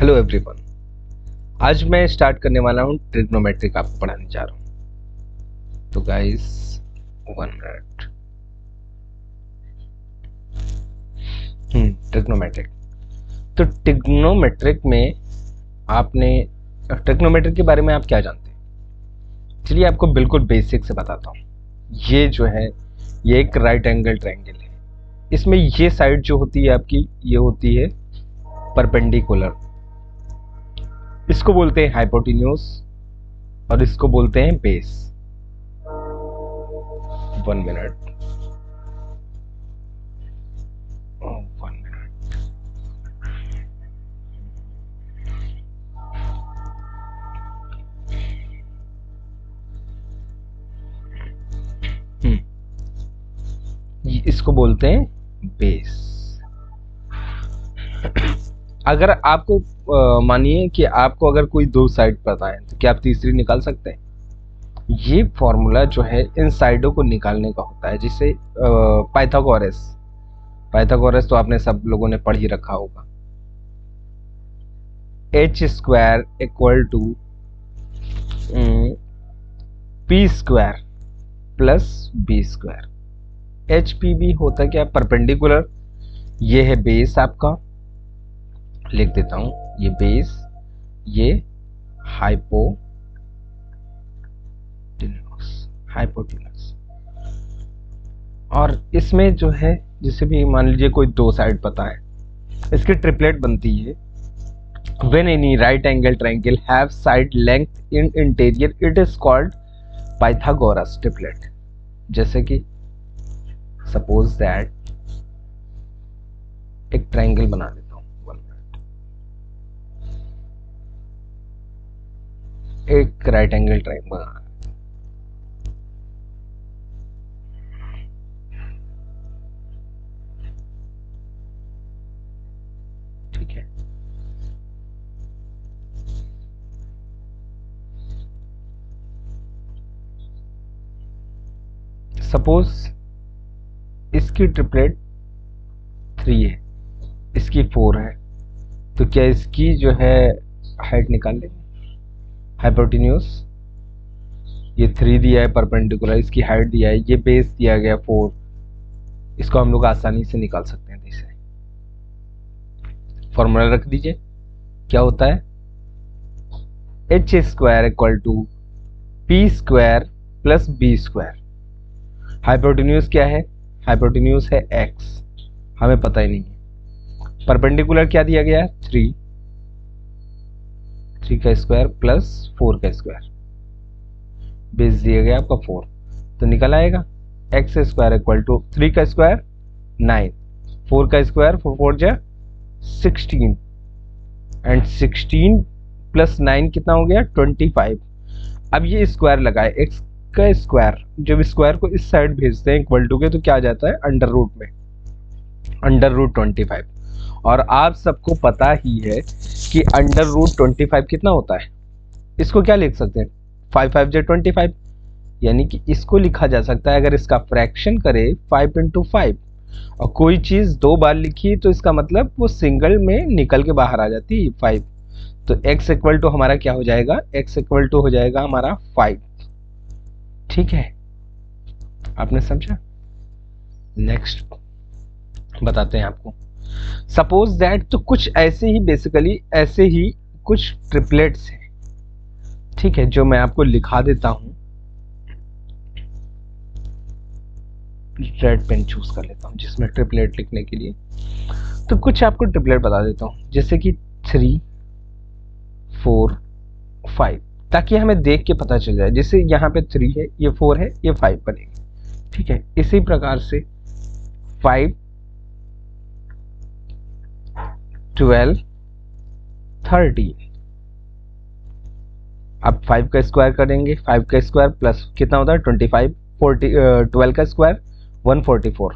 Hello everyone. आज मैं start करने वाला हूँ ट्रिग्नोमेट्रिक आपको पढ़ाने जा रहा हूँ। तो गाइस 1 मिनट। ट्रिग्नोमेट्रिक। तो ट्रिग्नोमेट्रिक में आपने ट्रिग्नोमेट्रिक के बारे में आप क्या जानते हैं? चलिए आपको बिल्कुल बेसिक से बताता हूँ। ये जो है ये एक राइट एंगल ट्रायंगल है। इसमें ये साइड जो होती है आपकी ये होती है परपेंडिकुलर। इसको बोलते हैं हाइपोटेन्यूज और इसको बोलते हैं बेस। 1 मिनट। 1 मिनट। इसको बोलते हैं बेस। अगर आपको मानिए कि आपको अगर कोई दो साइड पता है तो क्या आप तीसरी निकाल सकते हैं? ये फॉर्मूला जो है इन साइडों को निकालने का होता है, जिसे पाइथागोरस तो आपने सब लोगों ने पढ़ ही रखा होगा। h square equal to p square plus b square. H P B होता है क्या? परपेंडिकुलर। ये है बेस आपका, लिख देता हूं, ये बेस, ये हाइपोटेन्यूज। और इसमें जो है जिसे भी मान लीजिए कोई दो साइड पता है, इसकी ट्रिपलेट बनती है। When any right angle triangle have side length in interior, it is called Pythagoras triplet. जैसे कि suppose that एक ट्रायंगल बना लेता हूँ। 1 मिनट। एक राइट एंगल ट्रायंगल बना, ठीक है। सपोज इसकी ट्रिपलेट 3 है, इसकी 4 है, तो क्या इसकी जो है हाइट निकाल लेंगे? हाइपोटेन्यूज ये 3 दिया है परपेंडिकुलर, इसकी हाइट दिया है, ये बेस दिया गया 4, इसको हम लोग आसानी से निकाल सकते हैं। इसे फॉर्मूला रख दीजिए, क्या होता है? h square equal to p square plus b square. Hypotenuse क्या है? हाइपोटेन्यूज है x, हमें पता ही नहीं है। परपेंडिकुलर क्या दिया गया है? 3 का स्क्वायर प्लस 4 का स्क्वायर, बेस दिया गया आपका 4, तो निकल आएगा x स्क्वायर इक्वल टू 3 का स्क्वायर 9, 4 का स्क्वायर 4 जा 16, एंड 16 प्लस 9 कितना हो गया? 25। अब ये स्क्वायर लगाए, x का स्क्वायर, जब स्क्वायर को इस साइड भेजते हैं इक्वल टू के, तो क्या आ जाता है? अंडर रूट में, अंडर रूट 25। और आप सबको पता ही है कि अंडर रूट 25 कितना होता है। इसको क्या लिख सकते हैं? 5 5 जा 25, यानी कि इसको लिखा जा सकता है, अगर इसका फ्रैक्शन करे 5 इंटू 5, और कोई चीज दो बार लिखी तो इसका मतलब वो सिंगल में निकल के बाहर आ जाती है 5। तो x इक्वल टू हमारा क्या हो जाएगा? x इक्वल टू हो जाएगा हमारा 5। ठीक है, आपने समझा? नेक्स्ट बताते हैं आपको। सपोज दैट, तो कुछ ऐसे ही बेसिकली ऐसे ही कुछ ट्रिपलेट्स हैं, ठीक है, जो मैं आपको लिखा देता हूं। रेड पेन चूज कर लेता हूं जिसमें ट्रिपलेट लिखने के लिए। तो कुछ आपको ट्रिपलेट बता देता हूं, जैसे कि 3 4 5, ताकि हमें देख के पता चल जाए। जैसे यहाँ पे 3 है, ये 4 है, ये 5 बनेगी, ठीक है। इसी प्रकार से 5 12 13। अब 5 का स्क्वायर करेंगे, 5 का स्क्वायर प्लस कितना होता है? 25, 40, 12 का स्क्वायर 144,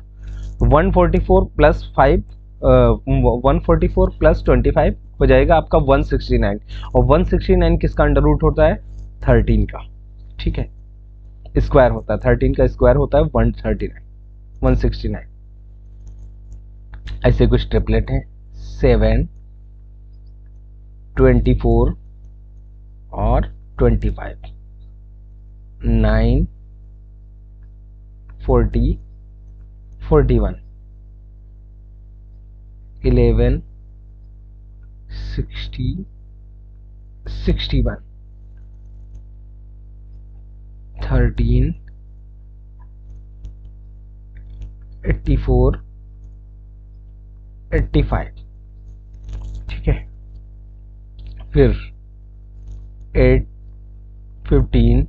144 प्लस 5, 144 प्लस 25 हो जाएगा आपका 169, और 169 किसका अंडर रूट होता है? 13 का, ठीक है। स्क्वायर होता है 13 का, स्क्वायर होता है 139, 169। ऐसे कुछ ट्रिपलेट हैं 7 24 और 25, 9, 40, 41, 11, 60, 61, 13, 84, 85, ठीक है। फिर 8, 15,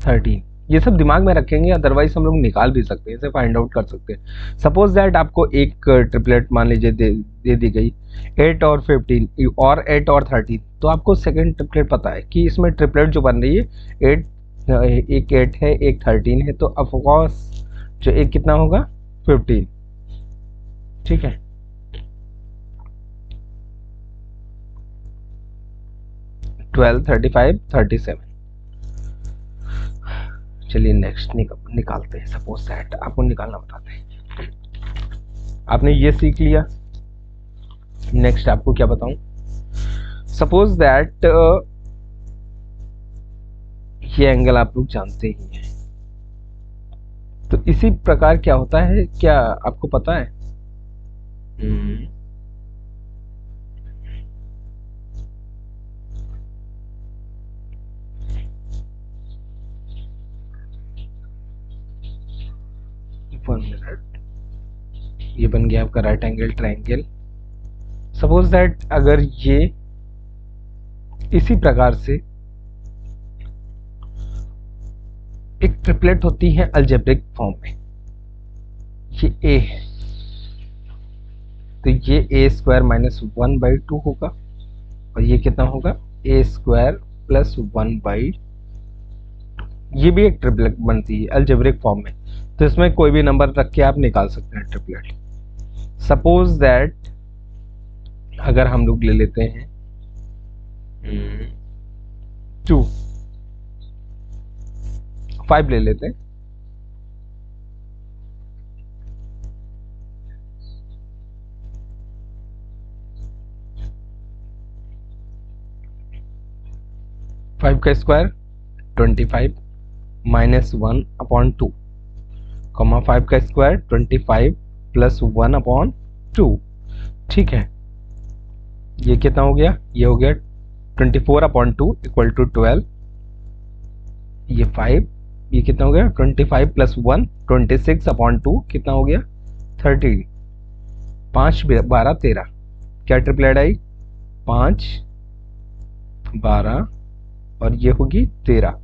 13, ये सब दिमाग में रखेंगे, अदरवाइज हम लोग निकाल भी सकते हैं, इसे फाइंड आउट कर सकते हैं। सपोज दैट आपको एक ट्रिपलेट मान लीजिए दे दी गई 8 और 15 और 8 और 13, तो आपको सेकंड ट्रिपलेट पता है कि इसमें ट्रिपलेट जो बन रही है 8, एक 8 है, एक 13 है, तो ऑफकोर्स जो एक कितना होगा 15, ठीक है। ट्वेल्व, 35, 37। चलिए नेक्स्ट निकालते हैं। सपोज दैट आपको निकालना बताते हैं। आपने ये सीख लिया, नेक्स्ट आपको क्या बताऊं। सपोज दैट ये एंगल आप लोग जानते ही हैं, तो इसी प्रकार क्या होता है, क्या आपको पता है? वन मिनट, ये बन गया आपका right angle triangle. Suppose that अगर ये इसी प्रकार से एक ट्रिपलेट होती है अलजेब्रिक फॉर्म में, ये ए है, तो ये ए स्क्वायर माइनस 1/2 होगा, और ये कितना होगा ए स्क्वायर प्लस 1/2। ये भी एक ट्रिपलेट बनती है अलजेब्रिक फॉर्म में, तो इसमें कोई भी नंबर रख के आप निकाल सकते हैं ट्रिपलेट। सपोज दैट अगर हम लोग ले लेते हैं 2, 5 ले लेते हैं, फाइव का स्क्वायर 25 माइनस 1/2, कॉमा 5 का स्क्वायर 25 प्लस 1/2, ठीक है। ये कितना हो गया, ये हो गया 24/2 इक्वल टू 12, ये 5, ये कितना हो गया 25 प्लस 1 26/2 कितना हो गया 30, 5, 12, 13, क्या ट्रिपलेट आई 5, 12 और ये होगी 13,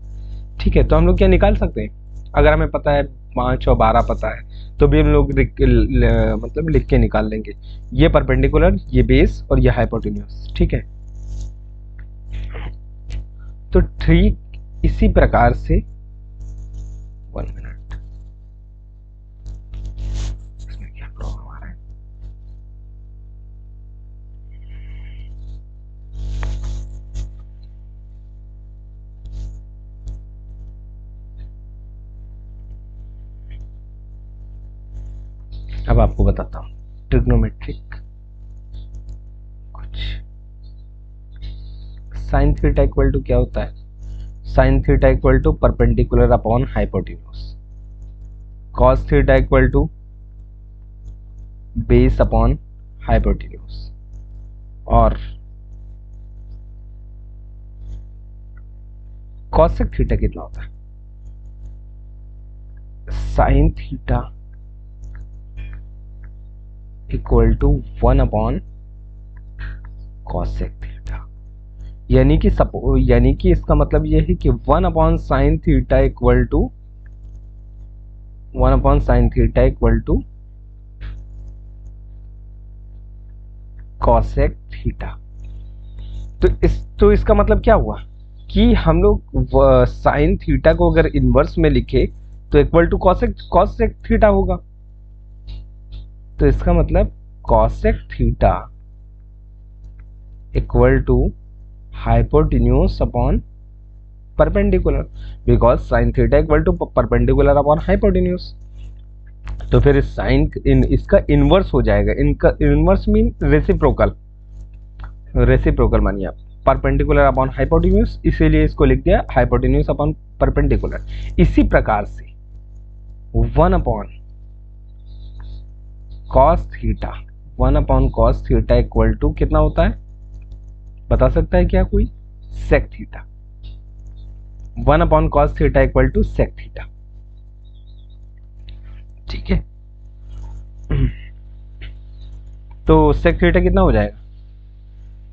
ठीक है। तो हम लोग क्या निकाल सकते हैं, अगर हमें पता है 5 और 12 पता है तो भी हम लोग मतलब लिख के निकाल लेंगे। ये परपेंडिकुलर, ये बेस और ये हाइपोटेन्यूज, ठीक है। तो ठीक इसी प्रकार से 1 मिनट, इसमें क्या प्रॉब्लम आ रहा है, अब आपको बताता हूं ट्रिग्नोमेट्रिक कुछ। साइन थीटा इक्वल टू क्या होता है, sine theta equal to perpendicular upon hypotenuse, cos theta equal to base upon hypotenuse, और कॉसेक थीटा कितना होता है, sine theta equal to 1/cosec theta, यानी कि इसका मतलब यह है कि 1/sin theta equal to 1/sin theta equal to cosec theta. तो इसका मतलब क्या हुआ कि हम लोग साइन थीटा को अगर इनवर्स में लिखे तो इक्वल टू cosec थीटा होगा। तो इसका मतलब cosec theta equal to hypotenuse upon perpendicular, because sine theta equal to perpendicular upon hypotenuse. तो फिर इसका इनवर्स हो जाएगा, इनका इनवर्स मीन रेसिप्रोकल, रेसिप्रोकल मानिए आप, परपेंडिकुलर अपॉन हाइपोटेन्यूज, इसीलिए इसको लिख दिया हाइपोटेन्यूज अपॉन परपेंडिकुलर। इसी प्रकार से 1 upon cos theta, 1 upon cos theta equal to कितना होता है, बता सकता है क्या कोई? Sec theta. 1 upon cos theta equal to sec theta. ठीक है, तो सेक थीटा कितना हो जाएगा?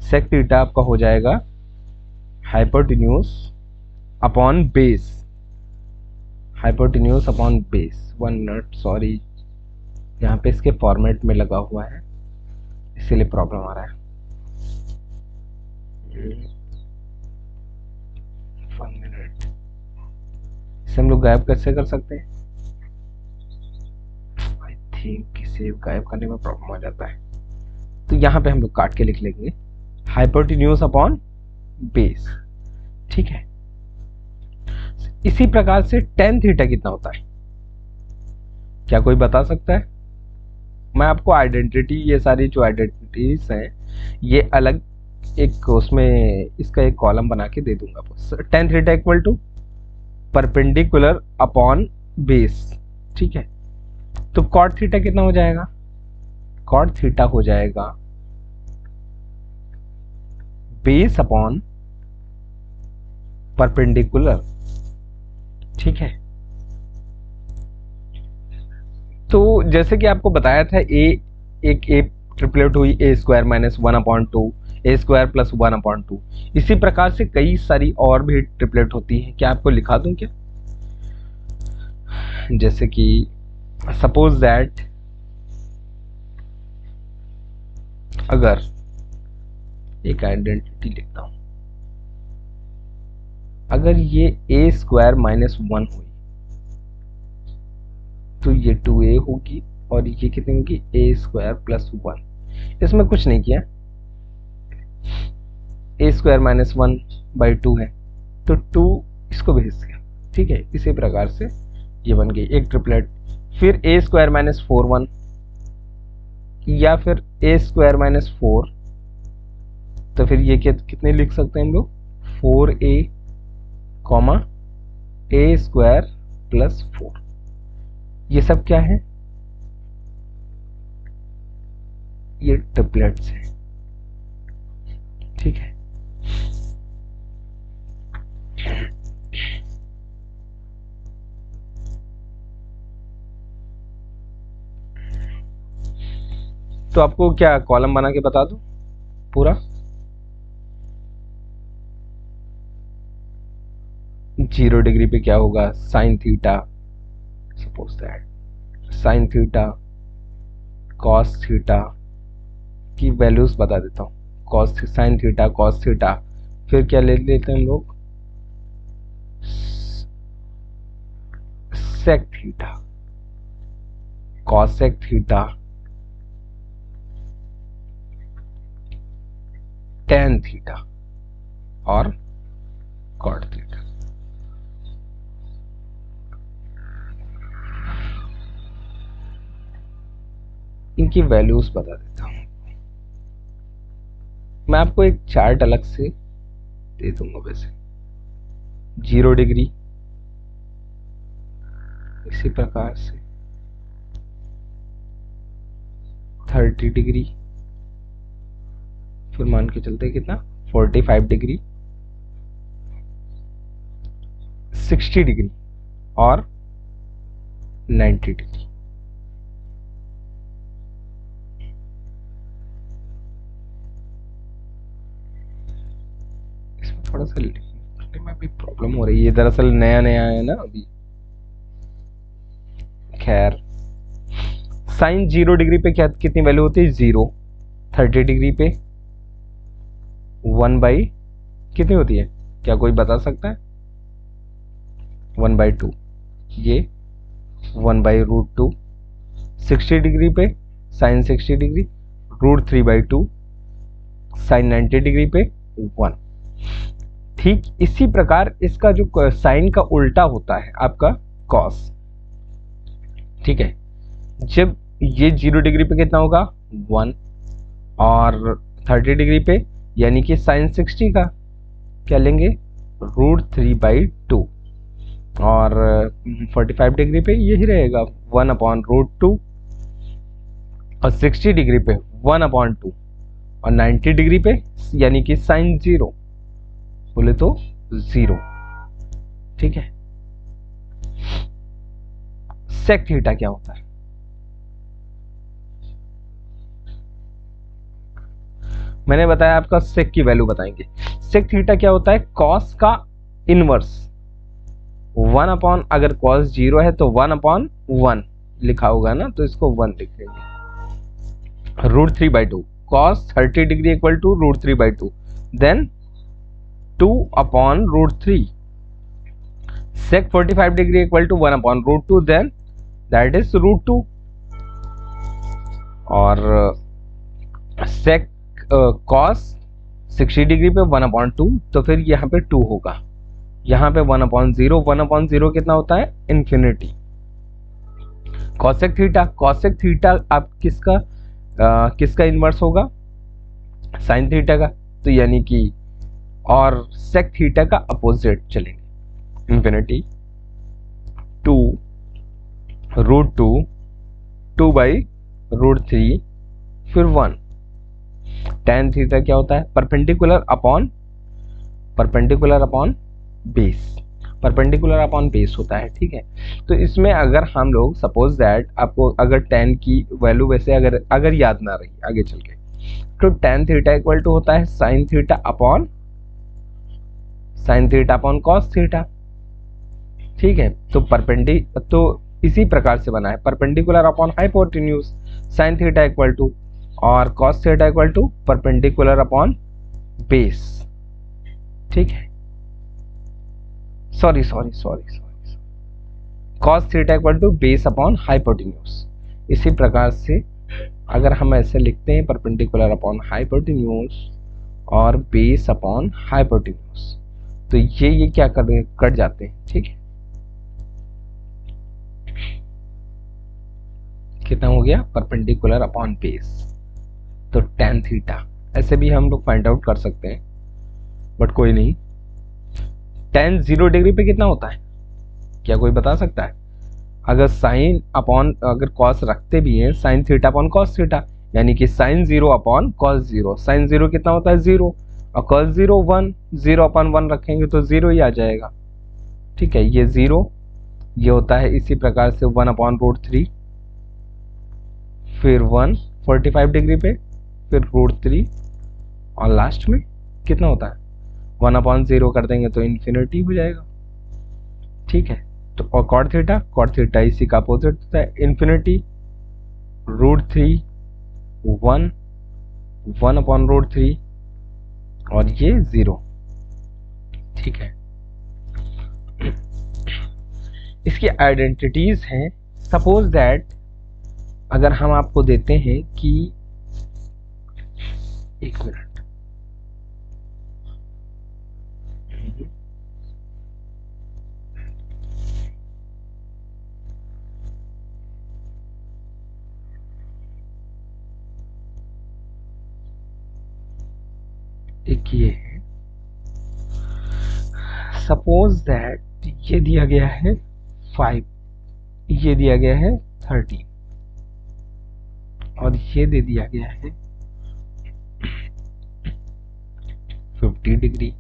सेक थीटा आपका हो जाएगा hypotenuse upon base, hypotenuse upon base. 1 minute, sorry, यहाँ पे इसके फॉर्मेट में लगा हुआ है इसीलिए प्रॉब्लम आ रहा है। 1 मिनट, इसे हम लोग गायब कैसे कर सकते हैं? आई थिंक इसे गायब करने में प्रॉब्लम आ जाता है, तो यहाँ पे हम लोग काट के लिख लेंगे हाइपोटेन्यूज अपॉन बेस। ठीक है, इसी प्रकार से टेन थीटा कितना होता है, क्या कोई बता सकता है? मैं आपको आइडेंटिटी, ये सारी जो आइडेंटिटीज हैं ये अलग एक उसमें इसका एक कॉलम बना के दे दूंगा। Tan theta equal to perpendicular upon base. ठीक है, तो कॉट थीटा कितना हो जाएगा? कॉट थीटा हो जाएगा बेस अपॉन परपेंडिकुलर। ठीक है, तो जैसे कि आपको बताया था एक ट्रिपलेट हुई ए स्क्वायर माइनस 1/2, ए स्क्वायर प्लस 1/2। इसी प्रकार से कई सारी और भी ट्रिपलेट होती हैं। क्या आपको लिखा दूं क्या? जैसे कि सपोज दैट अगर एक आइडेंटिटी लिखता हूं, अगर ये ए स्क्वायर माइनस 1 हुई तो ये 2a होगी और ये कितनी होगी? ए स्क्वायर प्लस 1। इसमें कुछ नहीं किया, ए स्क्वायर माइनस 1/2 है तो 2 इसको भेज दिया। ठीक है, इसी प्रकार से ये बन गई एक ट्रिपलेट। फिर ए स्क्वायर माइनस 4/1 या फिर ए स्क्वायर माइनस 4, तो फिर ये कितने लिख सकते हैं हम लोग? 4a कॉमा ए स्क्वायर प्लस 4। ये सब क्या है? ये ट्रिपलेट्स हैं। ठीक है, तो आपको क्या कॉलम बना के बता दूं पूरा? 0 डिग्री पे क्या होगा? Sine theta, suppose that sine theta cos theta की वैल्यूज बता देता हूँ। Cos sine theta cos theta, फिर क्या ले लेते हैं हम लोग? Sec theta cos sec theta, tan theta और कॉट थीटा। इनकी वैल्यूज बता देता हूं। मैं आपको एक चार्ट अलग से दे दूंगा। वैसे 0 डिग्री, इसी प्रकार से 30 डिग्री, फिर मान के चलते कितना? 45 डिग्री, 60 डिग्री और 90 डिग्री। इसमें थोड़ा सा लिखने में भी प्रॉब्लम हो रही है, दरअसल नया नया है ना अभी। खैर, साइन 0 डिग्री पे क्या कितनी वैल्यू होती है? 0। 30 डिग्री पे 1 बाई कितनी होती है? क्या कोई बता सकता है? 1/2, ये 1/√2। 60 डिग्री पे साइन 60 डिग्री √3/2, साइन 90 डिग्री पे 1। ठीक इसी प्रकार इसका जो साइन का उल्टा होता है आपका कॉस। ठीक है, जब ये 0 डिग्री पे कितना होगा? 1 और 30 डिग्री पे यानी कि साइन 60 का क्या लेंगे, √3/2, और 45 डिग्री पे यही रहेगा 1/√2, और 60 डिग्री पे 1/2, और 90 डिग्री पे यानी कि साइन 0 बोले तो 0। ठीक है। सेक थीटा क्या होता है, मैंने बताया आपका सेक की वैल्यू बताएंगे। सेक थीटा क्या होता है, कॉस का इनवर्स 1 अगर कॉस 0 है तो 1/1 लिखा होगा ना, तो इसको 1 लिख लेंगे। √3/2 cos 30 degree equal to √3/2, then 2/√3। Sec 45 degree equal to 1/√2, then that is √2। और सेक कॉस 60 डिग्री पे 1/2, तो फिर यहाँ पे 2 होगा, यहाँ पे 1/0, 1/0 कितना होता है, इन्फिनिटी। कॉसेक थीटा आप किसका इनवर्स होगा, साइन थीटा का, तो यानी कि और सेक थीटा का अपोजिट चलेंगे, इन्फिनिटी 2√2, 2/√3, फिर 1। tan थीटा क्या होता है, परपेंडिकुलर अपॉन बेस होता है। ठीक है। तो इसमें अगर हम लोग सपोज दैट आपको अगर tan की वैल्यू वैसे अगर याद ना रही आगे चल के, तो tan थीटा इक्वल टू होता है sine theta upon cos theta. ठीक है। तो इसी प्रकार से बना है, perpendicular upon hypotenuse, sine theta equal to और cos theta equal to perpendicular upon base. ठीक है। Sorry cos theta equal to base upon hypotenuse. इसी प्रकार से अगर हम ऐसे लिखते हैं परपेंडिकुलर अपॉन हाइपोटेन्यूज और बेस अपॉन हाइपोटेन्यूज, तो ये क्या कट जाते हैं। ठीक है। कितना हो गया, परपेंडिकुलर अपॉन बेस। तो tan थीटा ऐसे भी हम लोग फाइंड आउट कर सकते हैं, बट कोई नहीं। tan 0 डिग्री पे कितना होता है, क्या कोई बता सकता है? अगर कॉस रखते भी हैं, sign theta upon cos theta, यानी कि साइन 0 अपॉन कॉस 0। साइन 0 कितना होता है, 0, और कॉस 0 1, 0/1 रखेंगे तो 0 ही आ जाएगा। ठीक है। ये 0 ये होता है इसी प्रकार से 1/√3, फिर 1 45 डिग्री पे, फिर √3, और लास्ट में कितना होता है 1/0 कर देंगे तो इन्फिनिटी हो जाएगा। ठीक है। तो और कॉट थीटा इसी का अपोजिट होता है, इन्फिनिटी, √3, 1/√3, और ये 0। ठीक है। इसकी आइडेंटिटीज हैं। सपोज दैट अगर हम आपको देते हैं कि 1 मिनट, एक ये है, सपोज दैट ये दिया गया है 5, ये दिया गया है 30, और ये दे दिया गया है 50 डिग्री।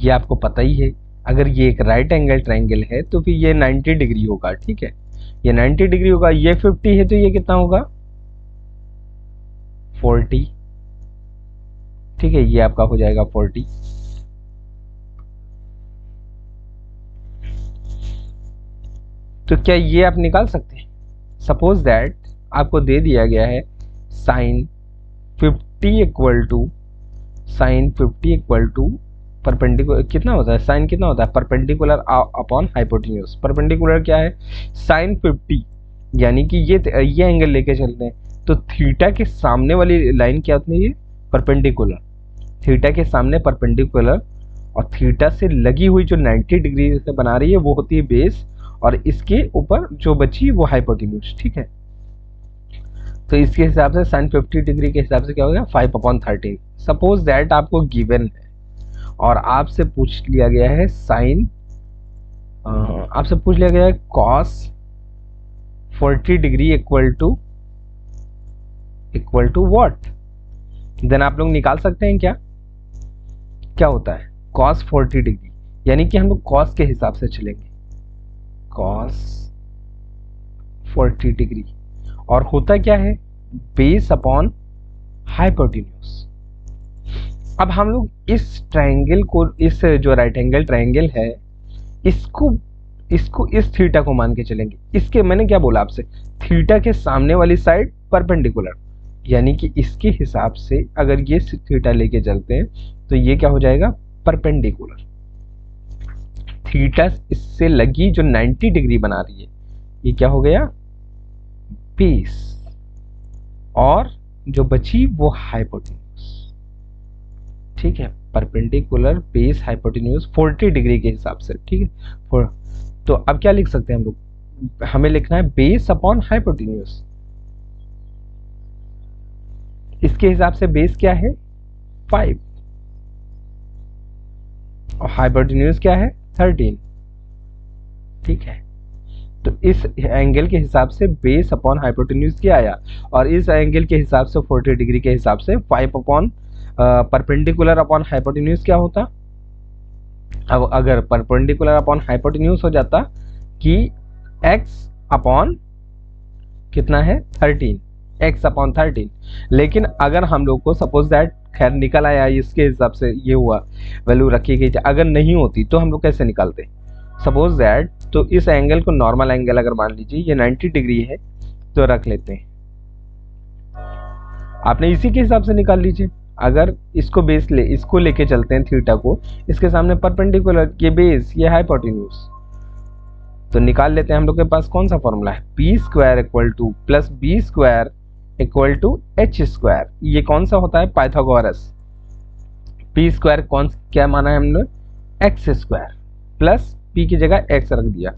ये आपको पता ही है, अगर ये एक राइट एंगल ट्रायंगल है तो फिर ये 90 डिग्री होगा। ठीक है। ये 90 डिग्री होगा, ये 50 है तो ये कितना होगा, 40। ठीक है। ये आपका हो जाएगा 40। तो क्या ये आप निकाल सकते हैं? सपोज दैट आपको दे दिया गया है साइन 50 इक्वल टू परपेंडिकुलर कितना होता है, साइन कितना होता है, परपेंडिकुलर अपॉन हाइपोटेन्यूज। परपेंडिकुलर क्या है, साइन 50, यानी कि ये एंगल लेके चलते हैं, तो थीटा के सामने वाली लाइन क्या होती है, परपेंडिकुलर। थीटा के सामने परपेंडिकुलर, और थीटा से लगी हुई जो 90 डिग्री से बना रही है वो होती है बेस, और इसके ऊपर जो बची वो हाइपोटेन्यूज। ठीक है। तो इसके हिसाब से साइन 50 डिग्री के हिसाब से क्या हो गया, 5/13। सपोज दैट आपको गिवन है और आपसे पूछ लिया गया है साइन, आपसे पूछ लिया गया है cos 40 degree equal to what, then आप लोग निकाल सकते हैं क्या होता है cos 40 डिग्री, यानी कि हम लोग cos के हिसाब से चलेंगे, cos 40 डिग्री, और होता क्या है बेस अपॉन हाइपोटेन्यूज। अब हम लोग इस ट्रायंगल को, इस जो राइट एंगल ट्रायंगल है, इसको इस थीटा को मान के चलेंगे। इसके मैंने क्या बोला आपसे, थीटा के सामने वाली साइड परपेंडिकुलर, यानी कि इसके हिसाब से अगर ये थीटा लेके चलते हैं तो ये क्या हो जाएगा परपेंडिकुलर। थीटा इससे लगी जो 90 डिग्री बना रही है ये क्या हो गया बेस, और जो बची वो हाइपोटेन्यूज। ठीक है, परपेंडिकुलर बेस हाइपोटेन्यूज 40 डिग्री के हिसाब से। ठीक है, तो अब क्या लिख सकते हैं हम लोग, हमें लिखना है बेस अपॉन हाइपोटेन्यूज। इसके हिसाब से बेस क्या है 5 और हाइपोटेन्यूज क्या है 13। ठीक है, तो इस एंगल के हिसाब से बेस अपॉन हाइपोटेन्यूज क्या आया, और इस एंगल के हिसाब से 40 डिग्री के हिसाब से 5 अपॉन परपेंडिकुलर अपॉन हाइपोटेन्यूज क्या होता। अब अगर परपेंडिकुलर अपॉन हाइपोटेन्यूज हो जाता कि x अपॉन कितना है 13, x अपॉन 13, लेकिन अगर हम लोग को सपोज दैट खैर निकल आया इसके हिसाब से ये हुआ वैल्यू रखी गई थी, अगर नहीं होती तो हम लोग कैसे निकालते सपोज दैट, तो इस एंगल को नॉर्मल एंगल अगर मान लीजिए ये 90 डिग्री है तो रख लेते हैं, आपने इसी के हिसाब से निकाल लीजिए। अगर इसको बेस इसको लेके चलते हैं थीटा को, इसके सामने परपेंडिकुलर, ये बेस ये हाइपोटेन्यूज, तो निकाल लेते हैं। हम लोग के पास कौन सा फॉर्मूला है B square equal to plus B square equal to H square. ये कौन सा होता है पाइथागोरस। पी स्क्वायर कौन क्या माना है हमने एक्स स्क्वायर, प्लस पी की जगह एक्स रख दिया,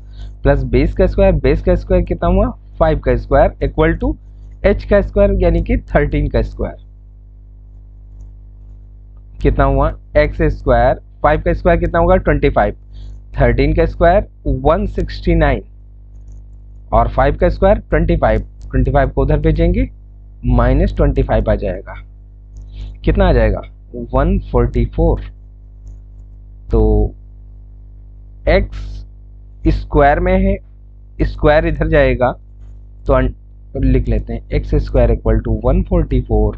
प्लस बेस का स्क्वायर कितना हुआ 5 का स्क्वायर इक्वल टू एच का स्क्वायर यानी कि 13 का स्क्वायर, कितना हुआ एक्स स्क्वायर, 5 का स्क्वायर कितना होगा 25, 13 का स्क्वायर 169 और 5 का स्क्वायर 25 को उधर भेजेंगे -25 आ जाएगा, कितना आ जाएगा 144। तो x स्क्वायर में है, स्क्वायर इधर जाएगा तो लिख लेते हैं एक्स स्क्वायर इक्वल टू 144,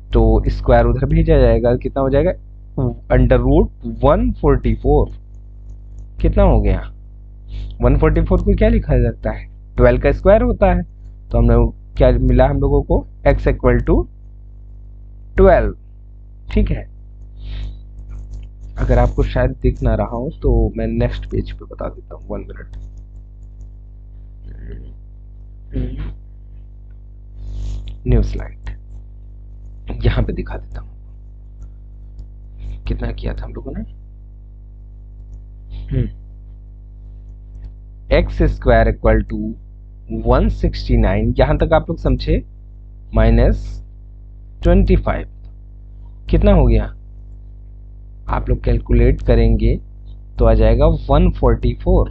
तो स्क्वायर उधर भेजा जाएगा, कितना हो जाएगा अंडर रूट 144, कितना हो गया 144 को क्या लिखा जाता है 12 का स्क्वायर होता है, तो हमने क्या मिला हम लोगों को x इक्वल टू 12। ठीक है, अगर आपको शायद दिख ना रहा हो तो मैं नेक्स्ट पेज पे बता देता हूँ, 1 मिनट। न्यू स्लाइड यहां पे दिखा देता हूँ, कितना किया था हम लोगों ने एक्स स्क्वायर इक्वल टू 169, यहां तक आप लोग समझे, -25 कितना हो गया, आप लोग कैलकुलेट करेंगे तो आ जाएगा 144।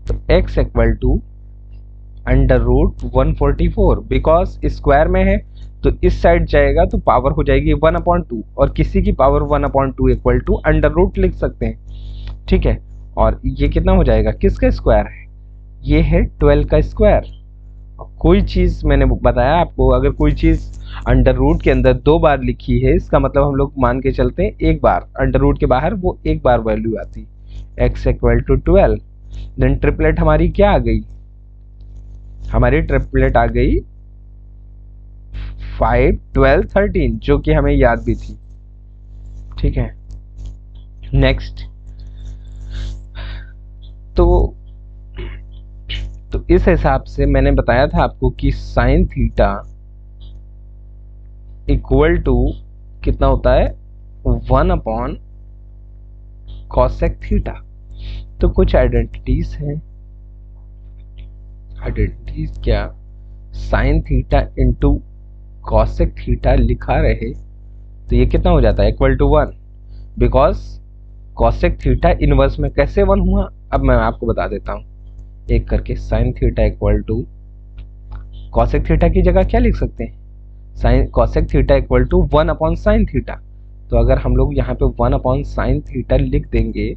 तो x equal to under root 144, because square में है तो इस साइड जाएगा तो पावर हो जाएगी 1/2, और किसी की power 1/2 equal to under root लिख सकते हैं। ठीक है, और ये कितना हो जाएगा, किसका स्क्वायर है, ये है 12 का स्क्वायर। कोई चीज मैंने बताया आपको, अगर कोई चीज अंडर रूट के अंदर 2 बार लिखी है, इसका मतलब हम लोग मान के चलते हैं एक बार, अंडर रूट के बाहर वो एक बार वैल्यू आती, x equal to 12। Then triplet हमारी क्या आ गई, हमारी ट्रिपलेट आ गई 5, 12, 13, जो कि हमें याद भी थी। ठीक है, नेक्स्ट, तो इस हिसाब से मैंने बताया था आपको कि साइन थीटा इक्वल टू कितना होता है 1 कॉसेक थीटा। तो कुछ आइडेंटिटीज हैं, आइडेंटिटीज क्या, sine theta into cosec theta लिखा रहे तो ये कितना हो जाता है, equal to 1, because cosec theta inverse में कैसे 1 हुआ, अब मैं आपको बता देता हूँ एक करके। Sine theta equal to cosec theta की जगह क्या लिख सकते हैं, sine cosec theta equal to 1 upon sine theta. तो अगर हम लोग यहाँ पे 1 अपॉन साइन थीटा लिख देंगे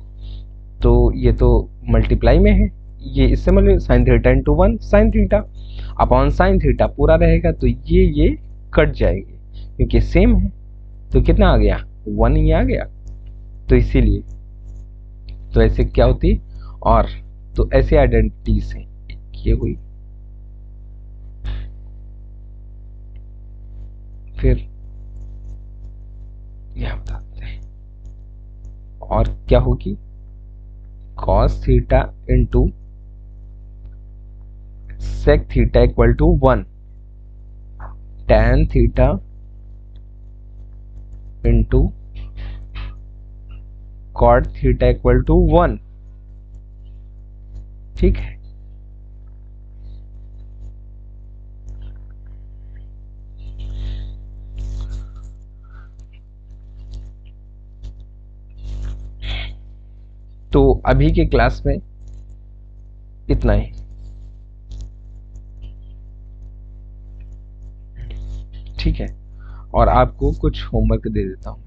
तो ये तो मल्टीप्लाई में है, ये इससे मतलब sign theta into 1 sign theta upon sine theta पूरा रहेगा, तो ये कट जाएंगे क्योंकि सेम है। तो कितना आ गया, 1 ही आ गया। तो इसीलिए तो ऐसे क्या होती, और तो ऐसे आइडेंटिटीज हैं, ये हुई। फिर यह बताते हैं और क्या होगी, cos theta into sec theta equal to 1, tan theta into cot theta equal to 1। ठीक है, तो अभी के क्लास में इतना ही। ठीक है, और आपको कुछ होमवर्क दे देता हूँ।